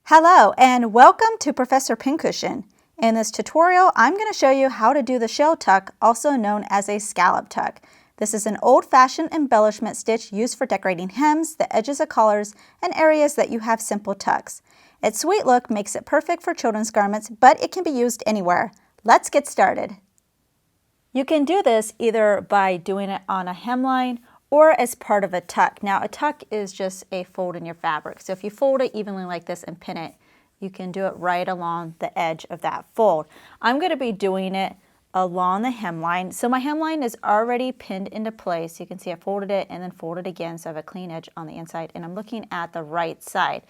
Hello and welcome to Professor Pincushion. In this tutorial, I'm going to show you how to do the shell tuck, also known as a scallop tuck. This is an old-fashioned embellishment stitch used for decorating hems, the edges of collars, and areas that you have simple tucks. Its sweet look makes it perfect for children's garments, but it can be used anywhere. Let's get started. You can do this either by doing it on a hemline or as part of a tuck. Now a tuck is just a fold in your fabric. So if you fold it evenly like this and pin it, you can do it right along the edge of that fold. I'm going to be doing it along the hemline. So my hemline is already pinned into place. You can see I folded it and then folded again, so I have a clean edge on the inside, and I'm looking at the right side.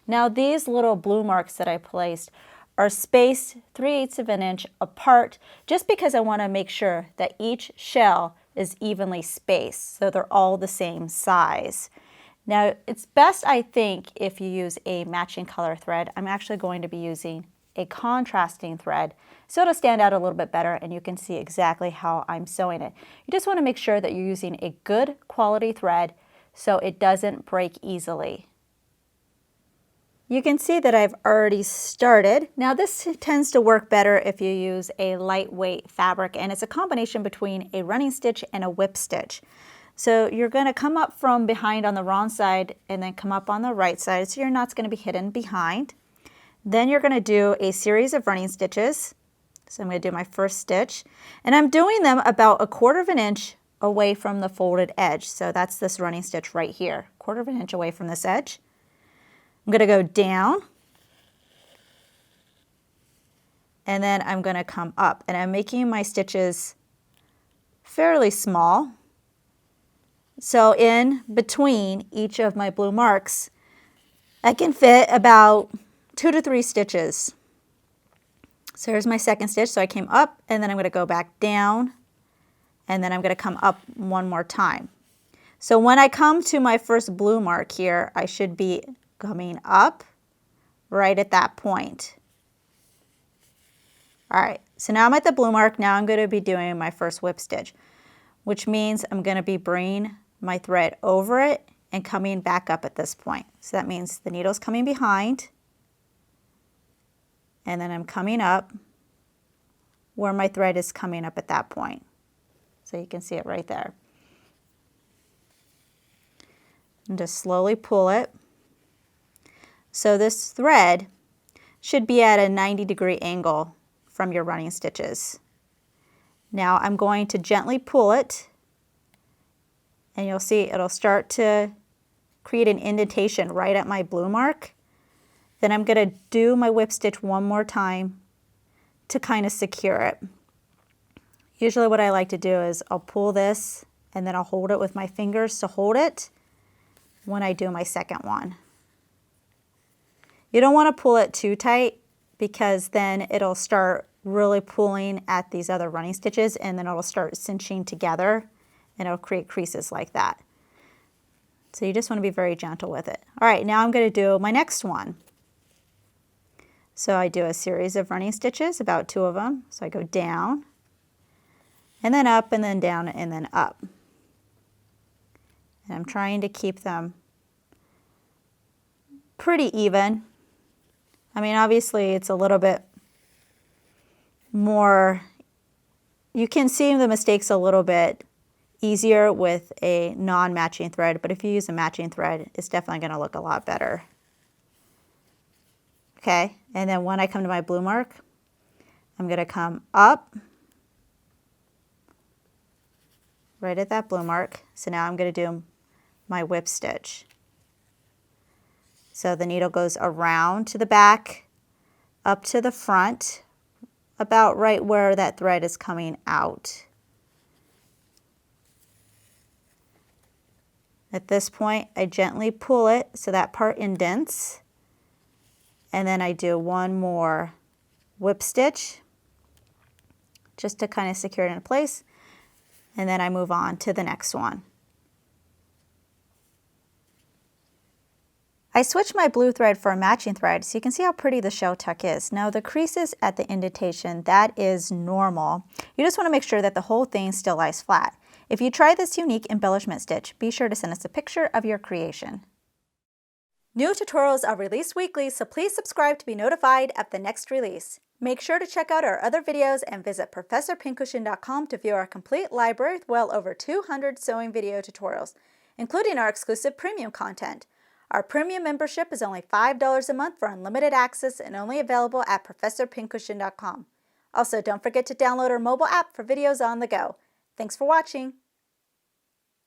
Now these little blue marks that I placed are spaced 3/8 of an inch apart, just because I want to make sure that each shell is evenly spaced, so they're all the same size. Now it's best, I think, if you use a matching color thread. I'm actually going to be using a contrasting thread, so it'll stand out a little bit better and you can see exactly how I'm sewing it. You just want to make sure that you're using a good quality thread so it doesn't break easily. You can see that I've already started. Now this tends to work better if you use a lightweight fabric, and it's a combination between a running stitch and a whip stitch. So you're going to come up from behind on the wrong side and then come up on the right side, so your knot's going to be hidden behind. Then you're going to do a series of running stitches. So I'm going to do my first stitch, and I'm doing them about 1/4 of an inch away from the folded edge. So that's this running stitch right here, 1/4 of an inch away from this edge. I'm going to go down, and then I'm going to come up, and I'm making my stitches fairly small. So in between each of my blue marks, I can fit about 2 to 3 stitches. So here's my second stitch. So I came up, and then I'm going to go back down, and then I'm going to come up one more time. So when I come to my first blue mark here, I should be coming up right at that point. All right, so now I'm at the blue mark. Now I'm going to be doing my first whip stitch, which means I'm going to be bringing my thread over it and coming back up at this point. So that means the needle's coming behind, and then I'm coming up where my thread is coming up at that point. So you can see it right there. And just slowly pull it. So this thread should be at a 90-degree angle from your running stitches. Now I'm going to gently pull it, and you'll see it'll start to create an indentation right at my blue mark. Then I'm going to do my whip stitch one more time to kind of secure it. Usually what I like to do is I'll pull this and then I'll hold it with my fingers to hold it when I do my second one. You don't want to pull it too tight, because then it'll start really pulling at these other running stitches, and then it'll start cinching together and it'll create creases like that. So you just want to be very gentle with it. All right, now I'm going to do my next one. So I do a series of running stitches, about 2 of them. So I go down and then up and then down and then up. And I'm trying to keep them pretty even. I mean, obviously it's a little bit more, you can see the mistakes a little bit easier with a non-matching thread, but if you use a matching thread, it's definitely going to look a lot better. Okay, and then when I come to my blue mark, I'm going to come up right at that blue mark. So now I'm going to do my whip stitch. So the needle goes around to the back, up to the front, about right where that thread is coming out. At this point, I gently pull it so that part indents, and then I do one more whip stitch just to kind of secure it in place, and then I move on to the next one. I switched my blue thread for a matching thread, so you can see how pretty the shell tuck is. Now the creases at the indentation, that is normal. You just want to make sure that the whole thing still lies flat. If you try this unique embellishment stitch, be sure to send us a picture of your creation. New tutorials are released weekly, so please subscribe to be notified of the next release. Make sure to check out our other videos and visit ProfessorPincushion.com to view our complete library with well over 200 sewing video tutorials, including our exclusive premium content. Our premium membership is only $5 a month for unlimited access and only available at ProfessorPincushion.com. Also, don't forget to download our mobile app for videos on the go. Thanks for watching.